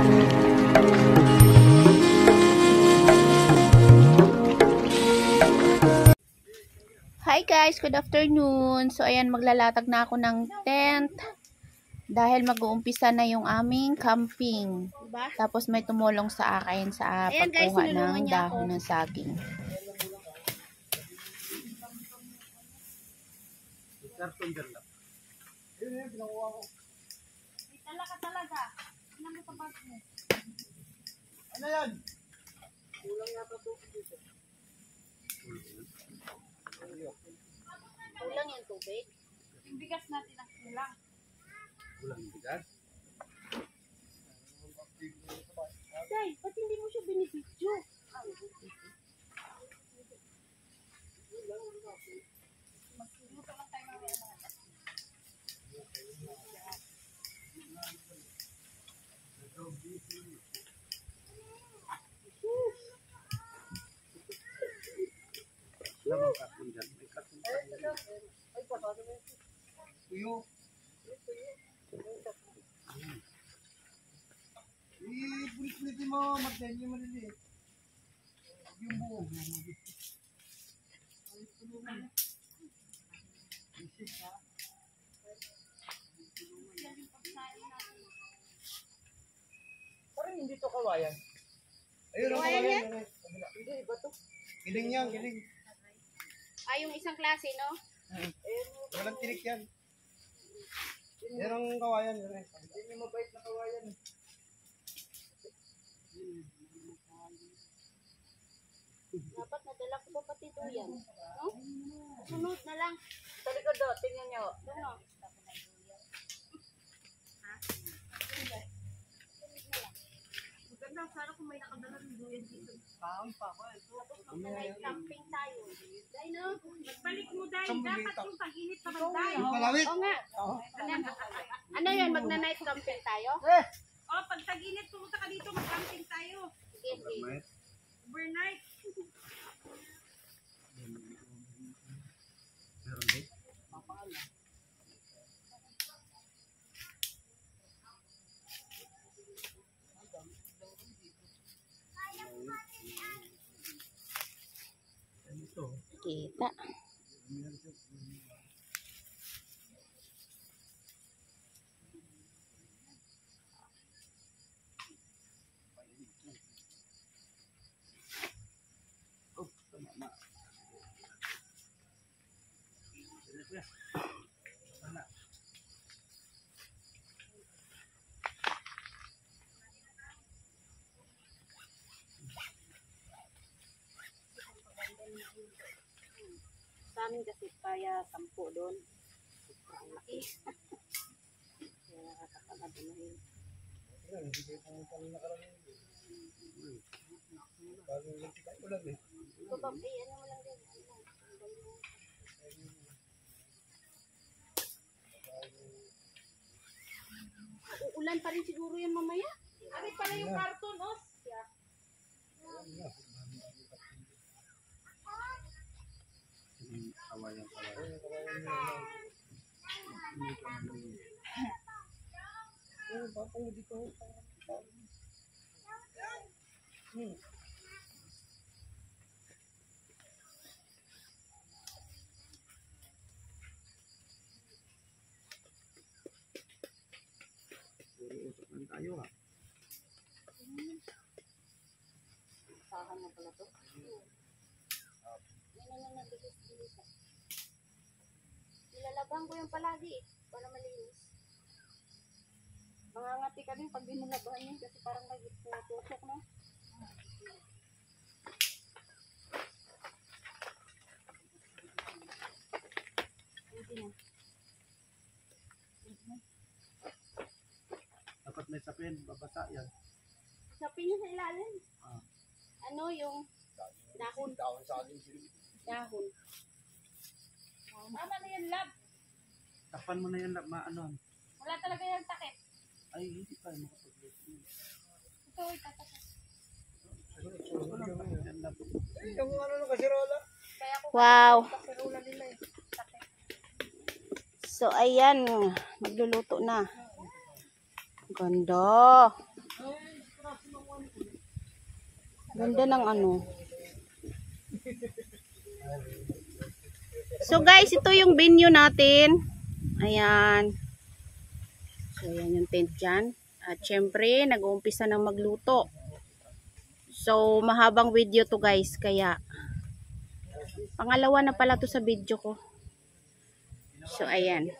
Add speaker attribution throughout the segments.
Speaker 1: Hi guys, good afternoon. So ayan, maglalatag na ako ng tent dahil mag-uumpisa na yung aming camping. Diba? Tapos may tumulong sa akin sa pagkuha ng dahon ng saging. Dala ka talaga. Ano mo sa bag mo? Ano yan? Kulang yata ito dito. Kulang yung tubig. Yung bigas natin ang kulang. Kulang yung bigas? Day, ba't hindi mo siya binibidyo? Magluto lang tayo ng mga.
Speaker 2: Lamang karton dyan. May karton dyan.
Speaker 3: Ay, pasado mo yun. Tuyo. Bulit-bulitin mo, Martin, yung maliliit. Yung buo. Parang hindi to kawayan. Ayun, kawayan yan? Hindi, iba to. Giling yan, giling.
Speaker 1: Ah, yung isang klase, no?
Speaker 3: Walang tinik yan. Yan ang kawayan. Hindi yung mabait na kawayan.
Speaker 1: Dapat nadala ko pa pati duyan. No? Sunod na lang.
Speaker 3: Sa likod do, tingnan nyo.
Speaker 1: Ano? Maganda, sana kung may nakadala ng duyan dito.
Speaker 3: Paham pa ko.
Speaker 1: Mag-night camping tayo. Dahil no?
Speaker 4: Magbalik mo dahil dapat yung pag-init na magdahil.
Speaker 3: Palawit.
Speaker 1: Oo nga. Ano yun? Magna-night camping tayo?
Speaker 4: O, pag tag-init, pumunta ka dito, mag-camping tayo.
Speaker 1: Sige, sige.
Speaker 4: Overnight.
Speaker 2: Meron din? Ito.
Speaker 1: Kita.
Speaker 2: Oh, tama. Sana.
Speaker 1: Sa amin kasi kaya 10 doon. Ang laki. Kaya nakakatagad na yun.
Speaker 3: Hindi kayo pumunta ng nakaraan. Bagong linti kayo ulan eh.
Speaker 1: Kubab, ano mo lang din. Uulan pa rin siguro yan mamaya.
Speaker 4: Ano pala yung karton, Os?
Speaker 2: Kawayan pala.
Speaker 3: Bakong dito.
Speaker 2: Puro usap lang tayo ha.
Speaker 1: Sahan na pala to. Yan na nabigis-bigis. Nilalabang ko yung palagi para malinis. Mangangati ka din pag dinalabahan yun kasi parang nag-tusok na. Hindi na.
Speaker 2: Dapat may sapin, babasa yan.
Speaker 1: Sapin niya sa ilalim.
Speaker 2: Ah.
Speaker 1: Ano yung dahon?
Speaker 3: Dahon sa akin sila.
Speaker 1: Dahon.
Speaker 4: Tama na yan, lab.
Speaker 2: Tapan mo na yan, maano.
Speaker 4: Wala talaga yung takip.
Speaker 2: Ay, hindi tayo makapag-listen.
Speaker 4: Ito, itatakip.
Speaker 3: Yung ano ng kasirola.
Speaker 4: Kaya ako
Speaker 1: Wow.
Speaker 4: kasirola nila eh. Takip.
Speaker 1: So ayan, magluluto na. Ganda. Ganda ng ano. So guys, ito yung venue natin. Ayan. So ayan yung tent dyan. At syempre, nag-uumpisa ng magluto. So mahabang video to guys. Kaya pangalawa na pala to sa video ko. So ayan.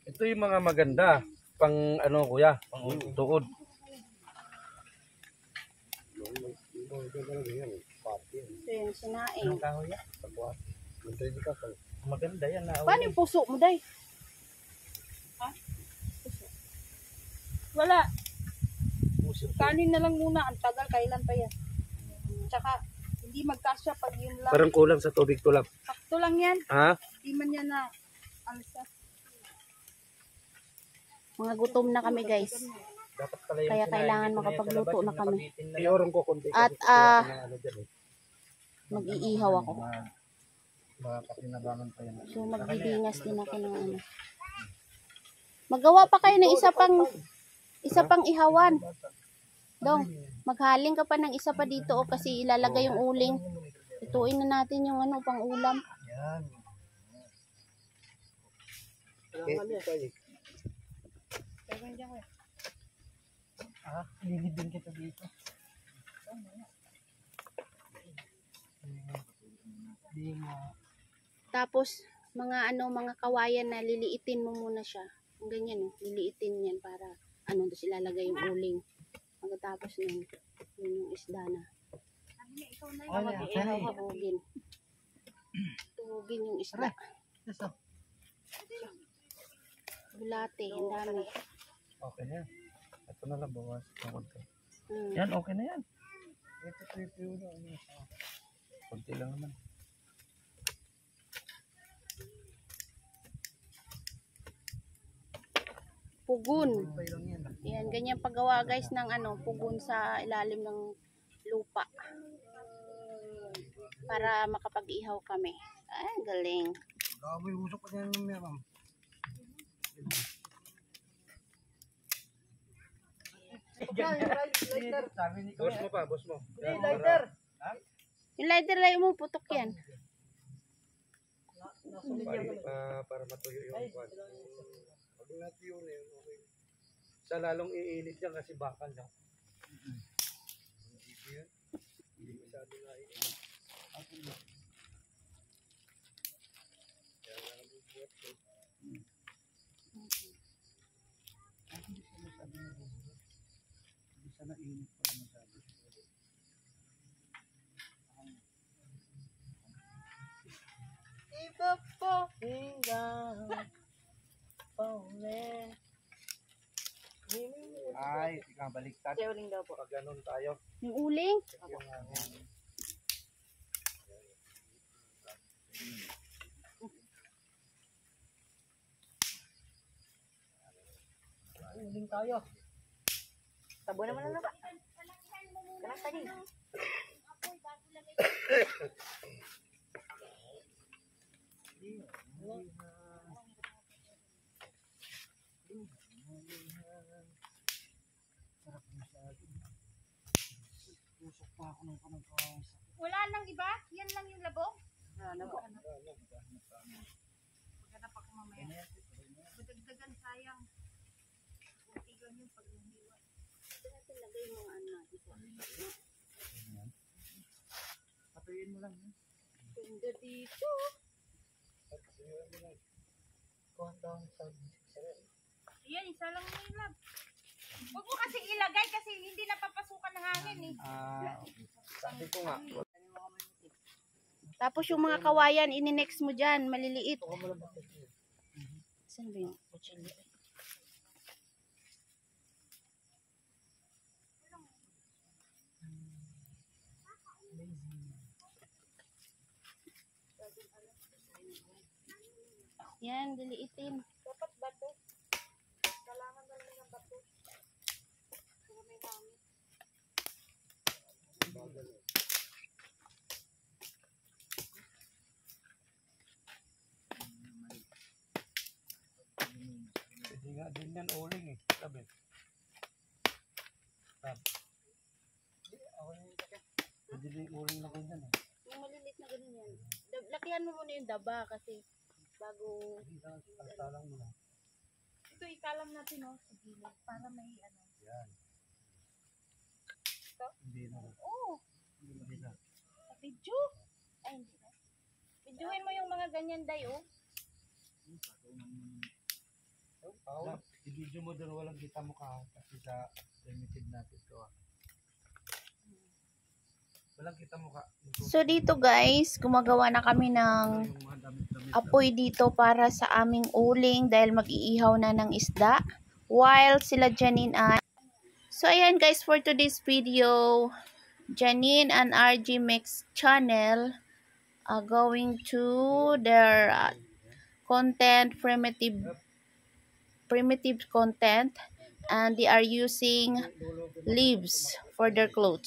Speaker 2: Ito yung mga maganda. Pang ano kuya, pang tuod.
Speaker 1: So yan, sinaing.
Speaker 2: Kahoy yan. Maganda yan na.
Speaker 1: Paano yung puso mo, day? Ha? Puso. Wala. Kanin na lang muna. Ang tagal, kailan pa yan? Tsaka, hindi magkasya pag yun lang.
Speaker 2: Parang kulang sa tubig tulap.
Speaker 1: Sakto lang yan.
Speaker 2: Ha?
Speaker 1: Hindi man yan na alsa. Mga gutom na kami, guys.
Speaker 2: Dapat pala yung
Speaker 1: Kaya kailangan makapagluto na kami.
Speaker 2: Iorong ko konti.
Speaker 1: At
Speaker 2: ano dyan eh.
Speaker 1: mag-iihaw ako.
Speaker 2: Mga kapinabangan pa yan.
Speaker 1: So magbibingas din ako ng ano. Magawa pa kayo ng isa pang ihawan. Dong, maghaling ka pa ng isa pa dito o kasi ilalagay yung uling. Ituin na natin yung ano pang ulam.
Speaker 2: Yan. Lilibin kita dito.
Speaker 1: Tapos mga kawayan na liliitin mo muna siya. Ang ganyan liliitin yan para doon ilalagay yung uling. Pagkatapos nun, yun yung isda na. Tuhugin. Tuhugin yung isda. Bulate, ang dami.
Speaker 2: Okay na yan. Ito na lang bawas.
Speaker 1: Hmm.
Speaker 2: Yan, okay na yan. Kunti lang naman.
Speaker 1: Pugon. Yan, ganyan paggawa guys ng pugon sa ilalim ng lupa. Para makapag-ihaw kami. Ay, galing.
Speaker 3: Gamoy usok pa niyan ng ma'am.
Speaker 2: Boss mo pa, boss mo.
Speaker 3: Lighter.
Speaker 1: Yung lighter lang mo, putok yan.
Speaker 2: Para matuyo yung kwan. Pag natuyo na yun, okay. Sa lalong iinit yan kasi bakal niya. Hindi masyado na iinit. Hindi sana init pa masyado.
Speaker 1: Iba po, hinggang paulit.
Speaker 2: Ay, ikaw baliktad.
Speaker 1: Uling daw po.
Speaker 2: Pag ganun tayo.
Speaker 1: Yung uling?
Speaker 3: Uling tayo.
Speaker 1: Tabo naman na ba? Kanak tadi.
Speaker 4: Wala nang iba? Yan lang yung labong?
Speaker 1: Ano po?
Speaker 4: Maghanap ako mamaya. Madagdagan sayang. Tigan yung pag-umiwa.
Speaker 1: Natin lagay yung mga natin.
Speaker 2: Patuyin mo lang.
Speaker 1: Ganda dito.
Speaker 4: Ayan, isa lang yung lab. Huwag mo kasi ilagay kasi hindi napapasukan ng hangin eh.
Speaker 2: Sabi ko nga.
Speaker 1: Tapos yung mga kawayan, ini-next mo dyan, maliliit. Saan ba yung kutsilyo? Yan, liliitin.
Speaker 4: Dapat bato. Kailangan na lang ng bato. Para may hangin.
Speaker 2: nga din yan uling eh. Sabi. Pwede din uling na ganyan eh.
Speaker 1: Yung malilit na ganun yan. Lakihan mo muna yung daba kasi bago...
Speaker 2: Talang mo na.
Speaker 4: Ito ikalam natin oh, sa gilid para may ano.
Speaker 2: Yan.
Speaker 4: Ito?
Speaker 2: Hindi na.
Speaker 4: Oo.
Speaker 2: Hindi na.
Speaker 4: Sa video. Ay, hindi na. Videoin mo yung mga ganyan, day, oh.
Speaker 2: I-video mo doon, walang kita mukha kasi sa limited natin ito. Walang kita mukha.
Speaker 1: So dito guys, gumagawa na kami ng
Speaker 2: Yung mga damit-damit.
Speaker 1: apoy dito para sa aming uling dahil mag-iihaw na ng isda. While sila Janine ay... So ayan guys, for today's video, Janine and RG Mix channel are going to their content, primitive content, and they are using leaves for their clothes.